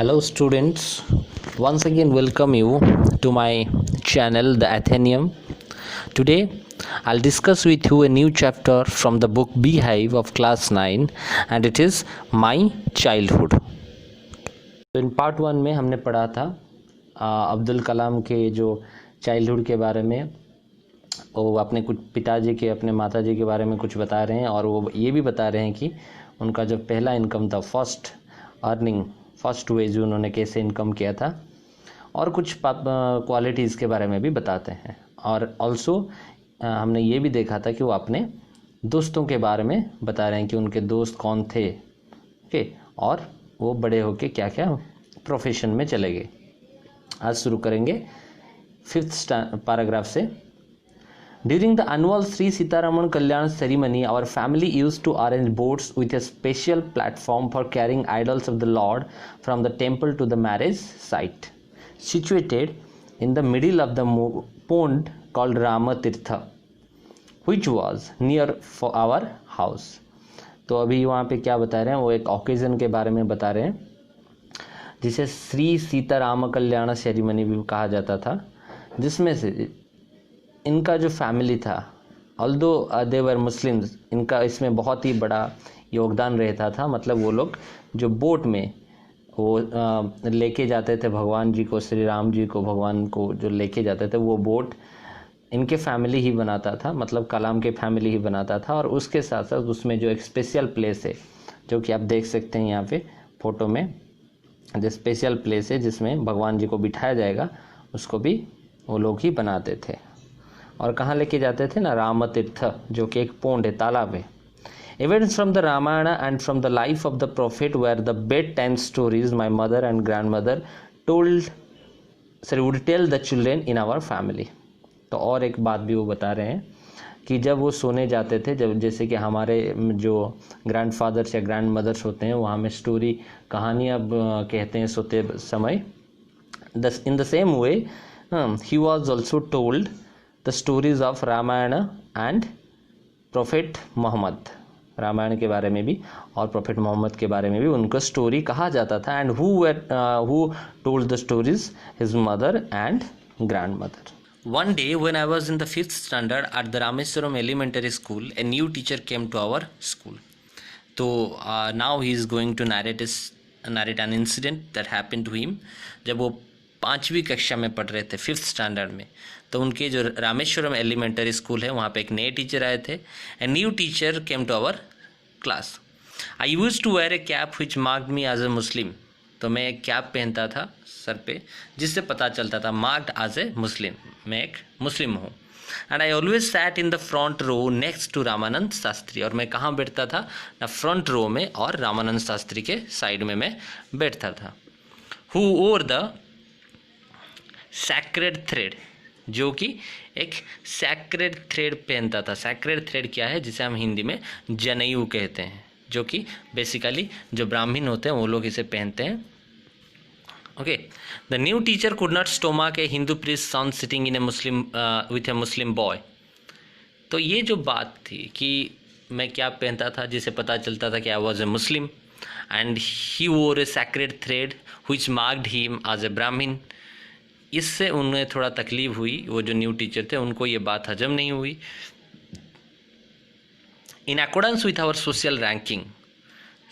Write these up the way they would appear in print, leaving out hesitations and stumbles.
Hello students, once again welcome you to my channel The Athenaeum. Today I'll discuss with you a new chapter from the book Beehive of class 9 and it is My Childhood. तो in part 1 में हमने पढ़ा था अब्दुल कलाम के जो childhood के बारे में। वो अपने कुछ पिताजी के अपने माताजी के बारे में कुछ बता रहे हैं और वो ये भी बता रहे हैं कि उनका जो पहला इनकम था, फर्स्ट वेज उन्होंने कैसे इनकम किया था और कुछ क्वालिटीज़ के बारे में भी बताते हैं। और ऑल्सो हमने ये भी देखा था कि वो अपने दोस्तों के बारे में बता रहे हैं कि उनके दोस्त कौन थे, ओके, और वो बड़े होके क्या क्या प्रोफेशन में चले गए। आज शुरू करेंगे 5th पैराग्राफ से। During the annual Sri Sitaraman Kalyan ceremony, our family used to arrange boats with a special platform for carrying idols of the Lord from the temple to the marriage site, situated in the middle of the pond called Ramatirtha, which was near for our house. तो अभी वहाँ पे क्या बता रहे हैं, वो एक ओकेजन के बारे में बता रहे हैं जिसे श्री सीताराम कल्याण सेरेमनी भी कहा जाता था, जिसमें से इनका जो फैमिली था, ऑल्दो दे वर मुस्लिम्स, इनका इसमें बहुत ही बड़ा योगदान रहता था। मतलब वो लोग जो बोट में वो लेके जाते थे भगवान जी को, श्री राम जी को, भगवान को जो लेके जाते थे, वो बोट इनके फैमिली ही बनाता था, मतलब कलाम के फैमिली ही बनाता था। और उसके साथ साथ उसमें जो एक स्पेशल प्लेस है जो कि आप देख सकते हैं यहाँ पे फोटो में, जो स्पेशल प्लेस है जिसमें भगवान जी को बिठाया जाएगा, उसको भी वो लोग ही बनाते थे। और कहाँ लेके जाते थे ना, रामतीर्थ, जो कि एक पोंड है, तालाब है। Events from the Ramayana and from the life of the prophet where the bedtime stories my mother and grandmother would tell the children in our family. तो और एक बात भी वो बता रहे हैं कि जब वो सोने जाते थे, जब जैसे कि हमारे जो ग्रैंड फादर्स या ग्रैंड मदर्स होते हैं, वो हमें स्टोरी कहानियाँ कहते हैं सोते समय। In the same way he was also told the stories of Ramayana and prophet Mohammad. Ramayana के बारे में भी और प्रोफेट मोहम्मद के बारे में भी उनको स्टोरी कहा जाता था। And who told the stories, his mother and grand mother. One day when I was in the 5th standard at the Rameswaram Elementary School, a new teacher came to our school. So now he is going to narrate an incident that happened to him. जब वो 5वीं कक्षा में पढ़ रहे थे, 5th standard में, तो उनके जो रामेश्वरम एलिमेंटरी स्कूल है वहाँ पे एक नए टीचर आए थे। A new teacher came to our class. I used to wear a cap which marked me as a Muslim. तो मैं एक कैप पहनता था सर पे, जिससे पता चलता था मार्क्ड एज ए मुस्लिम, मैं एक मुस्लिम हूँ। And I always sat in the front row next to Ramanand Shastri. और मैं कहाँ बैठता था ना, फ्रंट रो में, और रामानंद शास्त्री के साइड में मैं बैठता था। Who over the sacred thread, जो कि एक सैक्रेड थ्रेड पहनता था। सैक्रेड थ्रेड क्या है, जिसे हम हिंदी में जनेऊ कहते हैं, जो कि बेसिकली जो ब्राह्मण होते हैं वो लोग इसे पहनते हैं। Okay, the new teacher could not stomach a Hindu priest son sitting in a Muslim with a Muslim boy. तो ये जो बात थी कि मैं क्या पहनता था जिसे पता चलता था कि I was a Muslim, and he wore a sacred thread which marked him as a Brahmin. इससे उन्हें थोड़ा तकलीफ हुई, वो जो न्यू टीचर थे उनको ये बात हजम नहीं हुई। In accordance with our social ranking,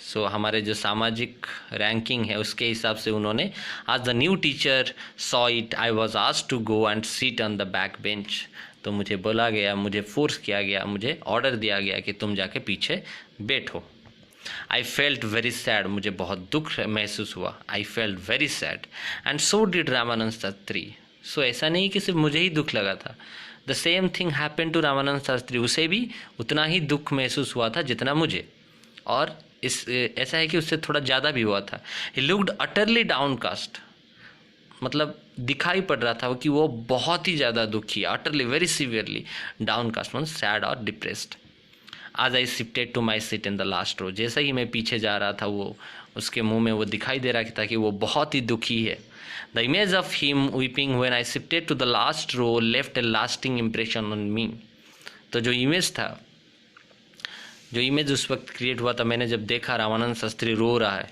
so हमारे जो सामाजिक रैंकिंग है उसके हिसाब से उन्होंने, आज the new teacher saw it I was asked to go and sit on the back bench. तो मुझे बोला गया, मुझे फोर्स किया गया, मुझे ऑर्डर दिया गया कि तुम जाके पीछे बैठो। आई फेल्ट वेरी सैड, मुझे बहुत दुख महसूस हुआ। I felt very sad and so did Ramanand Shastri. So ऐसा नहीं कि सिर्फ मुझे ही दुख लगा था, the same thing happened to Ramanand Shastri. उसे भी उतना ही दुख महसूस हुआ था जितना मुझे, और ऐसा है कि उससे थोड़ा ज़्यादा भी हुआ था। ही लुक्ड अटरली डाउनकास्ट, मतलब दिखाई पड़ रहा था कि वो बहुत ही ज़्यादा दुखी, utterly very severely downcast means sad और डिप्रेस्ड। आज I shifted to my seat in the last row. जैसे ही मैं पीछे जा रहा था, वो उसके मुंह में वो दिखाई दे रहा था कि वो बहुत ही दुखी है। The image of him weeping when I shifted to the last row left a lasting impression on me. तो जो इमेज था, जो इमेज उस वक्त क्रिएट हुआ था, मैंने जब देखा रामानंद शास्त्री रो रहा है,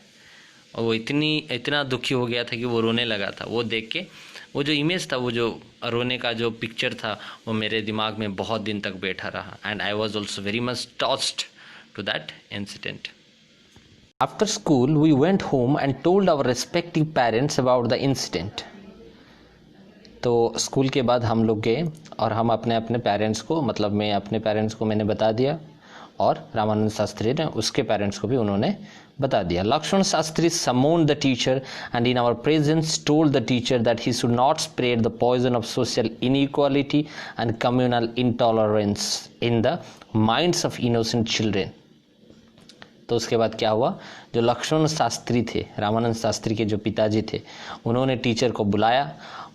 और वो इतना दुखी हो गया था कि वो रोने लगा था। वो देख के वो जो इमेज था, वो जो रोने का जो पिक्चर था, वो मेरे दिमाग में बहुत दिन तक बैठा रहा। And I was also very much tossed to that incident. After school we went home and told our respective parents about the incident. तो स्कूल के बाद हम लोग गए और हम अपने अपने पेरेंट्स को, मतलब मैं अपने पेरेंट्स को मैंने बता दिया और रामानंद शास्त्री ने उसके पेरेंट्स को भी उन्होंने बता दिया। Lakshman Shastri summoned the teacher and in our presence told the teacher that he should not spread the poison of social inequality and communal intolerance in the minds of innocent children। तो उसके बाद क्या हुआ, जो लक्ष्मण शास्त्री थे, रामानंद शास्त्री के जो पिताजी थे, उन्होंने टीचर को बुलाया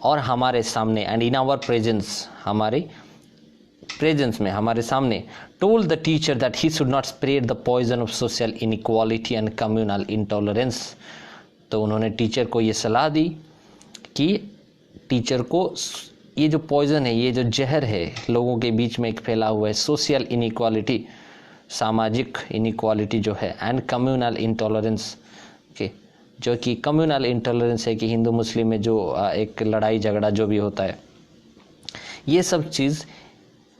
और हमारे सामने एंड इन आवर प्रेजेंस, हमारे प्रेजेंस में, हमारे सामने, told the teacher that he should not spread the poison of social inequality and communal intolerance। तो उन्होंने टीचर को ये सलाह दी कि टीचर को ये जो पॉइजन है, ये जो जहर है लोगों के बीच में एक फैला हुआ है, सोशल इनइक्वालिटी, सामाजिक इनइक्वालिटी जो है, एंड कम्युनल इंटॉलरेंस के, जो कि कम्युनल इंटॉलरेंस है कि हिंदू मुस्लिम में जो एक लड़ाई झगड़ा जो भी होता है, ये सब चीज़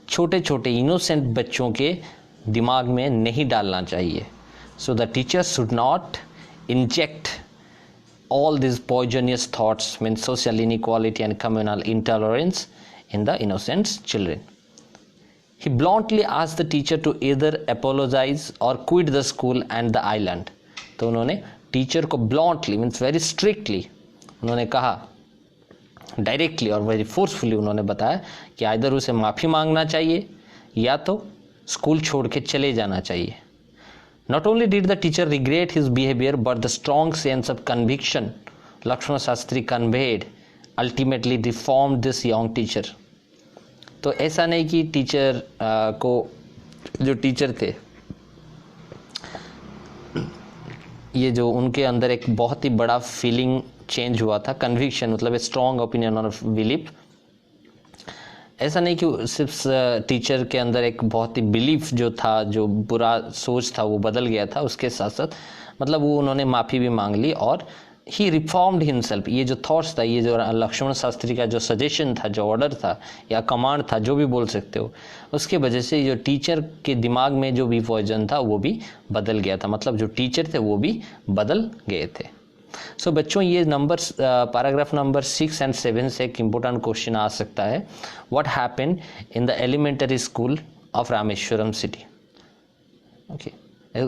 छोटे छोटे इनोसेंट बच्चों के दिमाग में नहीं डालना चाहिए। So the teacher should not inject all these poisonous thoughts, mean social inequality and communal intolerance in the innocent children। He bluntly asked the teacher to either apologize or quit the school and the island। तो उन्होंने teacher को bluntly means very strictly उन्होंने कहा, directly और very forcefully उन्होंने बताया कि either उसे माफ़ी मांगना चाहिए या तो स्कूल छोड़ के चले जाना चाहिए। Not only did the teacher regret his behavior, but the strong sense of conviction Lakshmana Shastri conveyed ultimately reformed this young teacher। तो ऐसा नहीं कि टीचर को, जो टीचर थे, ये जो उनके अंदर एक बहुत ही बड़ा फीलिंग चेंज हुआ था, कन्विक्शन मतलब स्ट्रॉन्ग ओपिनियन और बिलीफ। ऐसा नहीं कि सिर्फ टीचर के अंदर एक बहुत ही बिलीफ जो था, जो बुरा सोच था वो बदल गया था, उसके साथ साथ मतलब वो उन्होंने माफ़ी भी मांग ली और ही रिफॉर्म्ड हिमसेल्फ। ये जो थॉट्स था, ये जो लक्ष्मण शास्त्री का जो सजेशन था, जो ऑर्डर था या कमांड था, जो भी बोल सकते हो, उसके वजह से जो टीचर के दिमाग में जो भी पॉइजन था वो भी बदल गया था, मतलब जो टीचर थे वो भी बदल गए थे। सो बच्चों, ये नंबर्स पैराग्राफ नंबर 6 और 7 से एक इम्पोर्टेंट क्वेश्चन आ सकता है। What happened in the elementary school of Rameswaram city. Okay,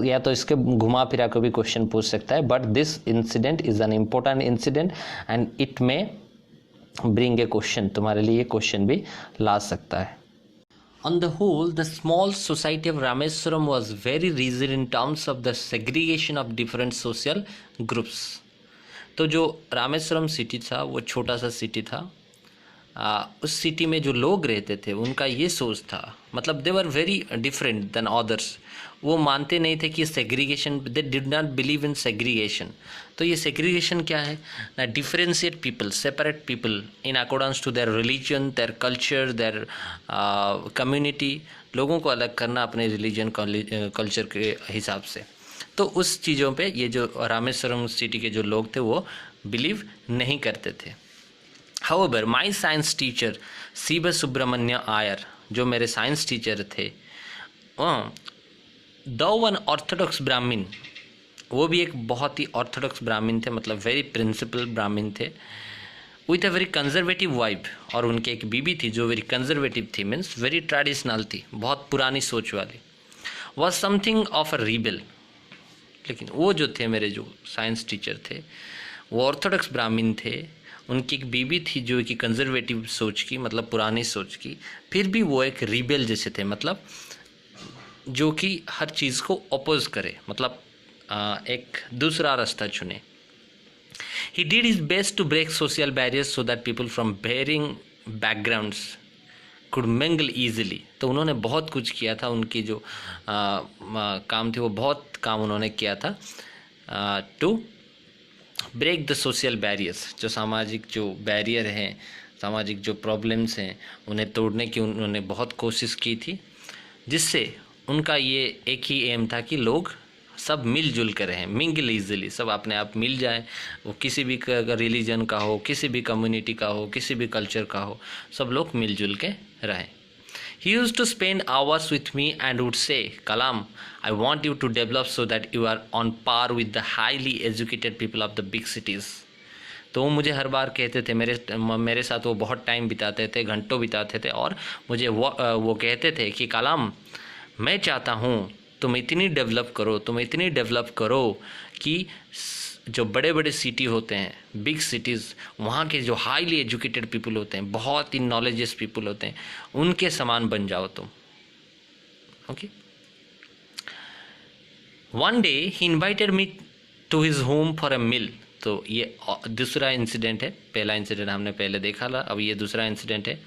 या तो इसके घुमा फिरा को भी क्वेश्चन पूछ सकता है, but this incident is an important incident and it में ब्रिंग ए क्वेश्चन, तुम्हारे लिए ये क्वेश्चन भी ला सकता है। On the whole, the small society of Rameswaram was very rigid in terms of the segregation of different social groups। तो जो Rameswaram city था वो छोटा सा सिटी था, उस सिटी में जो लोग रहते थे उनका ये सोच था, मतलब they were very different than others. वो मानते नहीं थे कि segregation, they did not believe in segregation. तो ये सेग्रीगेशन क्या है ना, differentiate people, separate people in accordance to their religion, their culture, their community. लोगों को अलग करना अपने रिलीजन कल्चर के हिसाब से। तो उस चीज़ों पे ये जो रामेश्वरम सिटी के जो लोग थे वो बिलीव नहीं करते थे। However my science teacher Shiva Subramania Iyer, जो मेरे साइंस टीचर थे, दो वन ऑर्थोडॉक्स ब्राह्मण, वो भी एक बहुत ही ऑर्थोडॉक्स ब्राह्मण थे, मतलब वेरी प्रिंसिपल ब्राह्मण थे, with a very conservative vibe. और उनके एक बीबी थी जो वेरी कंजर्वेटिव थी, मीन्स वेरी ट्रेडिशनल थी, बहुत पुरानी सोच वाली। Was something of a rebel. लेकिन वो जो थे मेरे जो साइंस टीचर थे वो ऑर्थोडॉक्स ब्राह्मण थे, उनकी एक बीबी थी जो कि कंजर्वेटिव सोच की, मतलब पुरानी सोच की, फिर भी वो एक रीबेल जैसे थे, मतलब जो कि हर चीज़ को अपोज करे, मतलब एक दूसरा रास्ता चुने। He did his best to break social barriers so that people from varying backgrounds could mingle easily. तो उन्होंने बहुत कुछ किया था, उनकी जो काम थे वो बहुत काम उन्होंने किया था to break the social barriers. जो सामाजिक जो बैरियर हैं, सामाजिक जो प्रॉब्लम्स हैं, उन्हें तोड़ने की उन्होंने बहुत कोशिश की थी, जिससे उनका ये एक ही एम था कि लोग सब मिलजुल कर रहें, मिंगल ईजिली, सब अपने आप मिल जाएं, वो किसी भी रिलीजन का हो, किसी भी कम्युनिटी का हो, किसी भी कल्चर का हो, सब लोग मिलजुल के रहें। He used to spend hours with me and would say, Kalam, I want you to develop so that you are on par with the highly educated people of the big cities. तो वो मुझे हर बार कहते थे, मेरे साथ वो बहुत time बिताते थे, घंटों बिताते थे, और मुझे वो कहते थे कि कलाम, मैं चाहता हूँ तुम इतनी डेवलप करो कि जो बड़े बड़े सिटी होते हैं, बिग सिटीज़, वहाँ के जो हाईली एजुकेटेड पीपल होते हैं, बहुत ही नॉलेजेस पीपल होते हैं, उनके समान बन जाओ तुम। Okay. One day he invited me to his home for a meal. तो ये दूसरा इंसिडेंट है, पहला इंसिडेंट हमने पहले देखा था, अब ये दूसरा इंसिडेंट है।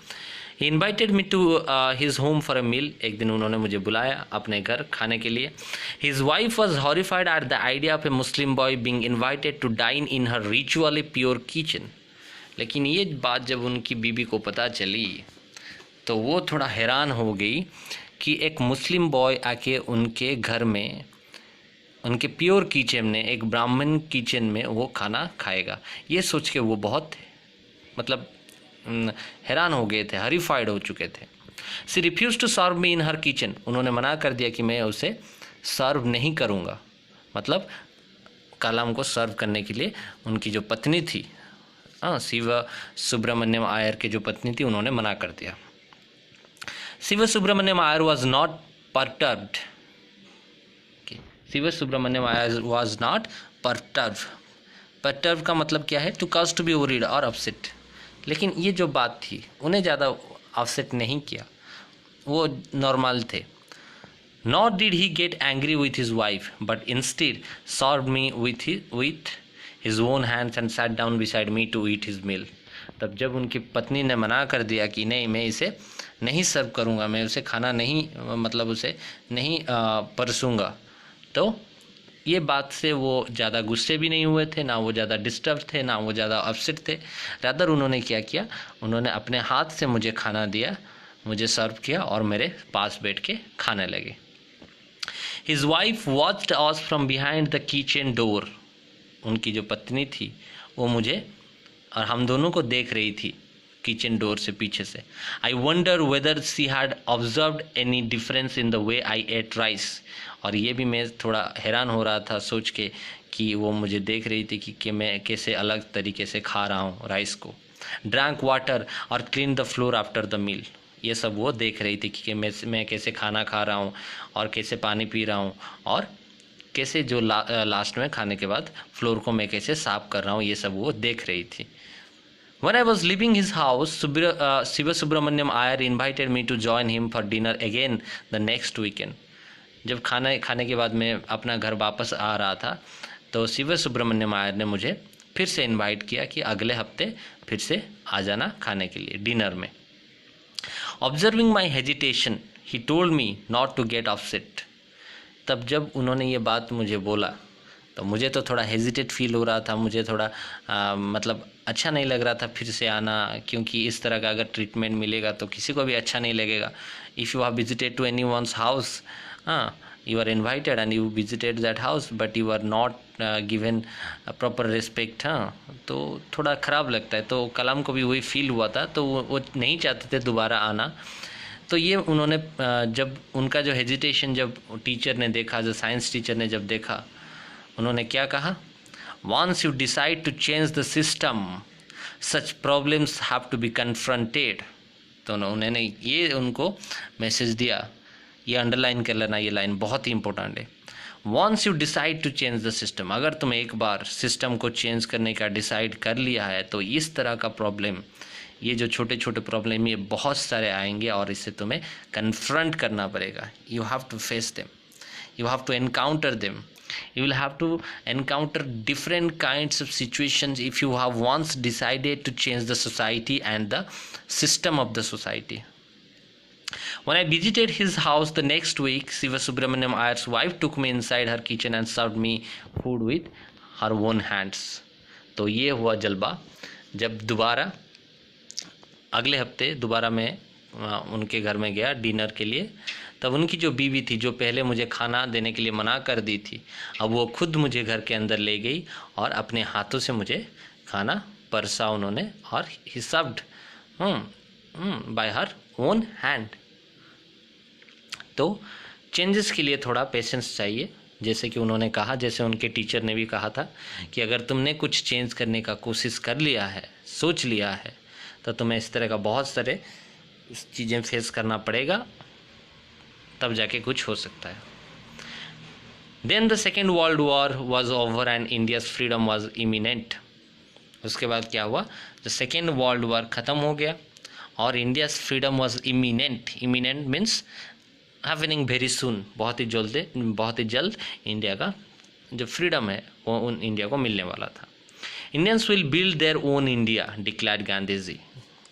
He invited me to his home for a meal. एक दिन उन्होंने मुझे बुलाया अपने घर खाने के लिए। His wife was horrified at the idea of a Muslim boy being invited to dine in her ritually pure kitchen. लेकिन ये बात जब उनकी बीबी को पता चली तो वो थोड़ा हैरान हो गई कि एक मुस्लिम बॉय आके उनके घर में, उनके प्योर किचन में, एक ब्राह्मण किचन में वो खाना खाएगा। ये सोच के वो बहुत मतलब हैरान हो गए थे, हॉरिफाइड हो चुके थे। She refuse to serve me in her kitchen. उन्होंने मना कर दिया कि मैं उसे सर्व नहीं करूँगा, मतलब कलाम को सर्व करने के लिए उनकी जो पत्नी थी, शिव सुब्रमण्यम आयर की जो पत्नी थी, उन्होंने मना कर दिया। Shiva Subramaniam Iyer was not perturbed. Shiva Subramaniam Iyer was not perturb. Perturb का मतलब क्या है? To cause, to be worried और अपसेट। लेकिन ये जो बात थी उन्हें ज़्यादा अपसेट नहीं किया, वो नॉर्मल थे। Not did he get angry with his wife but instead served me with his own hands and sat down beside me to eat his meal. तब जब उनकी पत्नी ने मना कर दिया कि नहीं, मैं इसे नहीं सर्व करूँगा, मैं उसे खाना नहीं, मतलब उसे नहीं परसूँगा, तो ये बात से वो ज़्यादा गुस्से भी नहीं हुए थे, ना वो ज़्यादा डिस्टर्ब थे, ना वो ज़्यादा अपसेट थे। रादर उन्होंने क्या किया, उन्होंने अपने हाथ से मुझे खाना दिया, मुझे सर्व किया और मेरे पास बैठ के खाने लगे। His wife watched us from behind the kitchen door. उनकी जो पत्नी थी वो मुझे और हम दोनों को देख रही थी किचन डोर से, पीछे से। I wonder whether she had observed any difference in the way I ate rice. और ये भी मैं थोड़ा हैरान हो रहा था सोच के कि वो मुझे देख रही थी कि मैं कैसे अलग तरीके से खा रहा हूँ राइस को। ड्रैंक वाटर और clean the floor after the meal. ये सब वो देख रही थी कि मैं कैसे खाना खा रहा हूँ और कैसे पानी पी रहा हूँ और कैसे जो लास्ट में खाने के बाद फ्लोर को मैं कैसे साफ कर रहा हूँ, ये सब वो देख रही थी। When I was leaving his house, Shiva Subramaniam Iyer invited me to join him for dinner again the next weekend. जब खाने के बाद मैं अपना घर वापस आ रहा था तो शिव सुब्रमण्यम आयर ने मुझे फिर से इनवाइट किया कि अगले हफ्ते फिर से आ जाना खाने के लिए डिनर में। Observing my hesitation he told me not to get upset. तब जब उन्होंने ये बात मुझे बोला तो मुझे तो थोड़ा हेजिटेट फील हो रहा था, मुझे थोड़ा मतलब अच्छा नहीं लग रहा था फिर से आना, क्योंकि इस तरह का अगर ट्रीटमेंट मिलेगा तो किसी को भी अच्छा नहीं लगेगा। If you have visited to anyone's house, you are invited and you visited that house but you are not given proper respect, तो थोड़ा ख़राब लगता है। तो कलाम को भी वही फील हुआ था, तो वो नहीं चाहते थे दोबारा आना। तो ये उन्होंने जब उनका जो हेजिटेशन जब टीचर ने देखा, जो साइंस टीचर ने जब देखा, उन्होंने क्या कहा, once you decide to change the system such problems have to be confronted। तो उन्होंने ये उनको मैसेज दिया, ये अंडरलाइन कर लेना, ये लाइन बहुत ही इंपॉर्टेंट है। Once you decide to change the system, अगर तुम एक बार सिस्टम को चेंज करने का डिसाइड कर लिया है तो इस तरह का प्रॉब्लम, ये जो छोटे छोटे प्रॉब्लम ये बहुत सारे आएंगे और इससे तुम्हें कन्फ्रंट करना पड़ेगा। You have to face them, you have to encounter them, you will have to encounter different kinds of situations if you have once decided to change the society and the system of the society. When I visited his house the next week, Shiva Subramaniam Iyer's wife took me inside her kitchen and served me food with her own hands. तो ये हुआ जलवा जब दोबारा अगले हफ्ते दोबारा मैं उनके घर में गया डिनर के लिए, तब उनकी जो बीवी थी, जो पहले मुझे खाना देने के लिए मना कर दी थी, अब वो खुद मुझे घर के अंदर ले गई और अपने हाथों से मुझे खाना परसा उन्होंने, और ही served bye her own hand. तो चेंजेस के लिए थोड़ा पेशेंस चाहिए, जैसे कि उन्होंने कहा, जैसे उनके टीचर ने भी कहा था कि अगर तुमने कुछ चेंज करने का कोशिश कर लिया है, सोच लिया है, तो तुम्हें इस तरह का बहुत सारे चीज़ें फेस करना पड़ेगा, तब जाके कुछ हो सकता है। Then the second world war was over and India's freedom was imminent. उसके बाद क्या हुआ, द सेकेंड वर्ल्ड वॉर ख़त्म हो गया और India's freedom was imminent. Imminent means happening very soon, बहुत ही जल्द इंडिया का जो फ्रीडम है वो उन इंडिया को मिलने वाला था। Indians will build their own India declared Gandhi ji.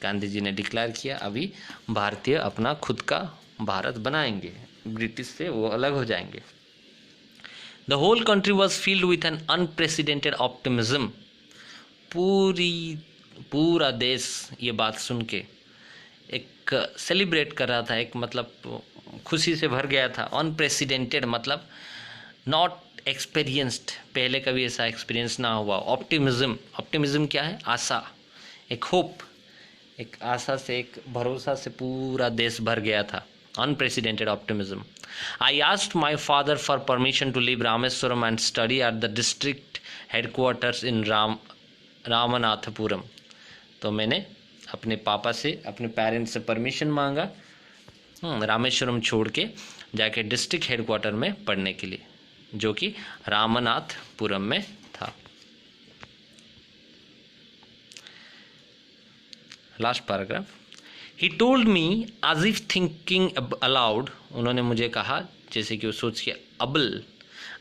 Gandhi ji ने डिक्लेयर किया, अभी भारतीय अपना खुद का भारत बनाएंगे, ब्रिटिश से वो अलग हो जाएंगे। The whole country was filled with an unprecedented optimism. पूरा देश ये बात सुन के एक सेलिब्रेट कर रहा था, एक मतलब खुशी से भर गया था। अनप्रेसिडेंटेड मतलब नॉट एक्सपीरियंस्ड, पहले कभी ऐसा एक्सपीरियंस ना हुआ। ऑप्टिमिज्म, ऑप्टिमिज्म क्या है, आशा, एक होप, एक आशा से, एक भरोसा से पूरा देश भर गया था। Unprecedented optimism. I asked my father for permission to leave Rameswaram and study at the district headquarters in Ramanathapuram. तो मैंने अपने पापा से, अपने पेरेंट्स से परमिशन मांगा रामेश्वरम छोड़ के जाके डिस्ट्रिक्ट हेडक्वार्टर में पढ़ने के लिए, जो कि रामनाथपुरम में था। Last paragraph. He told me as if thinking aloud. उन्होंने मुझे कहा जैसे कि वो सोच के, Abul,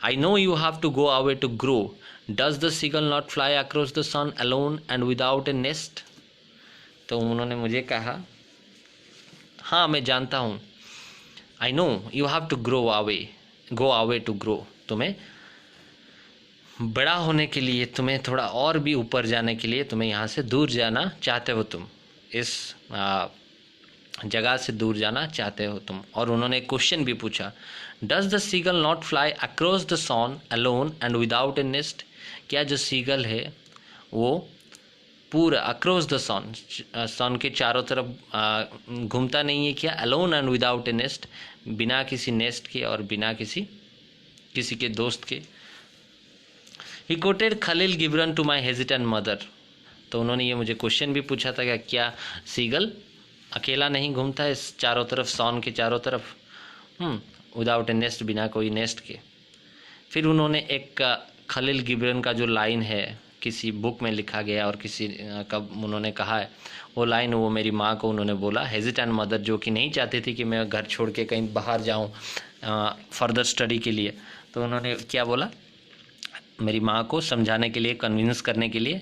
I know you have to go away to grow, does the seagull not fly across the sun alone and without a nest. तो उन्होंने मुझे कहा, हाँ मैं जानता हूँ, I know you have to go away to grow, तुम्हें बड़ा होने के लिए, तुम्हें थोड़ा और भी ऊपर जाने के लिए, तुम्हें यहाँ से दूर जाना चाहते हो, तुम इस जगह से दूर जाना चाहते हो तुम। और उन्होंने क्वेश्चन भी पूछा, does the seagull not fly across the sun alone and without a nest. क्या जो सीगल है वो पूरा अक्रॉस द सन के चारों तरफ घूमता नहीं है क्या, alone and without a nest, बिना किसी नेस्ट के और बिना किसी के दोस्त के। He quoted Khalil Gibran to my hesitant mother. तो उन्होंने ये मुझे क्वेश्चन भी पूछा था कि क्या सीगल अकेला नहीं घूमता है इस चारों तरफ, सन के चारों तरफ, विदाउट ए नेस्ट, बिना कोई नेस्ट के। फिर उन्होंने एक खलील गिब्रन का जो लाइन है, किसी बुक में लिखा गया और किसी का उन्होंने कहा है, वो लाइन वो मेरी माँ को उन्होंने बोला, हेजिटेंट मदर, जो कि नहीं चाहती थी कि मैं घर छोड़ के कहीं बाहर जाऊँ फर्दर स्टडी के लिए। तो उन्होंने क्या बोला मेरी माँ को समझाने के लिए, कन्विंस करने के लिए,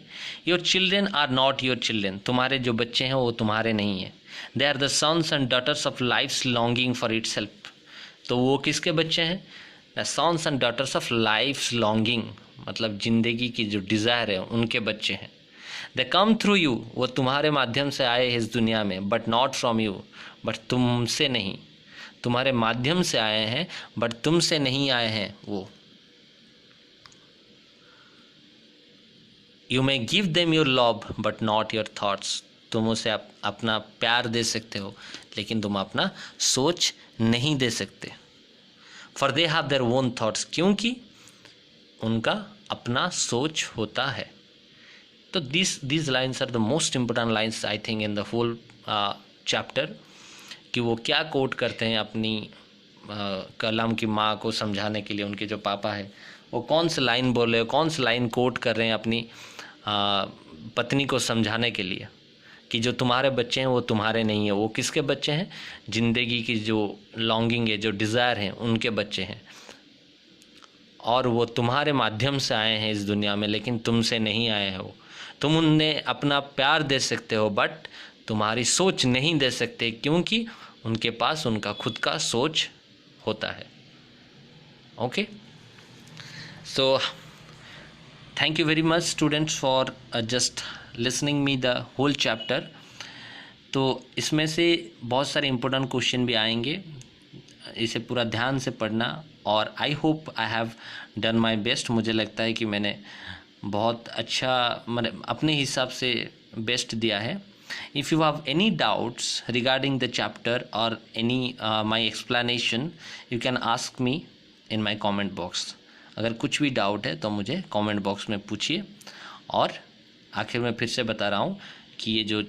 your children are not your children, तुम्हारे जो बच्चे हैं वो तुम्हारे नहीं हैं, they are the sons and daughters of life's longing for itself. तो वो किसके बच्चे हैं, the sons and daughters of life's longing, मतलब जिंदगी की जो डिज़ायर है उनके बच्चे हैं। दे कम थ्रू यू, वो तुम्हारे माध्यम से आए हैं इस दुनिया में, but not from you, but तुमसे नहीं, तुम्हारे माध्यम से आए हैं बट तुमसे नहीं आए हैं वो। You may give them your love but not your thoughts, तुम उसे अपना प्यार दे सकते हो लेकिन तुम अपना सोच नहीं दे सकते। For they have their own thoughts, क्योंकि उनका अपना सोच होता है। तो these lines are the most important lines I think in the whole chapter, कि वो क्या कोट करते हैं अपनी कलाम की माँ को समझाने के लिए। उनके जो पापा है वो कौन सी लाइन बोल रहे हैं, कौन सी लाइन कोट कर रहे हैं अपनी पत्नी को समझाने के लिए, कि जो तुम्हारे बच्चे हैं वो तुम्हारे नहीं है। वो किसके बच्चे हैं, ज़िंदगी की जो लॉन्गिंग है, जो डिज़ायर है, उनके बच्चे हैं। और वो तुम्हारे माध्यम से आए हैं इस दुनिया में, लेकिन तुमसे नहीं आए हैं वो। तुम उन्हें अपना प्यार दे सकते हो बट तुम्हारी सोच नहीं दे सकते, क्योंकि उनके पास उनका खुद का सोच होता है। Okay, so thank you very much students for just listening me the whole chapter. तो इसमें से बहुत सारे इम्पोर्टेंट क्वेश्चन भी आएंगे, इसे पूरा ध्यान से पढ़ना। और I hope I have done my best. मुझे लगता है कि मैंने बहुत अच्छा मतलब अपने हिसाब से बेस्ट दिया है। If you have any doubts regarding the chapter और any my explanation, you can ask me in my comment box. अगर कुछ भी डाउट है तो मुझे कमेंट बॉक्स में पूछिए। और आखिर में फिर से बता रहा हूँ कि ये जो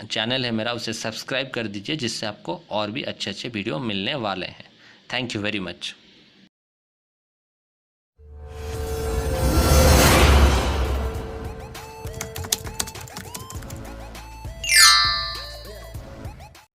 चैनल है मेरा, उसे सब्सक्राइब कर दीजिए, जिससे आपको और भी अच्छे अच्छे वीडियो मिलने वाले हैं। Thank you very much.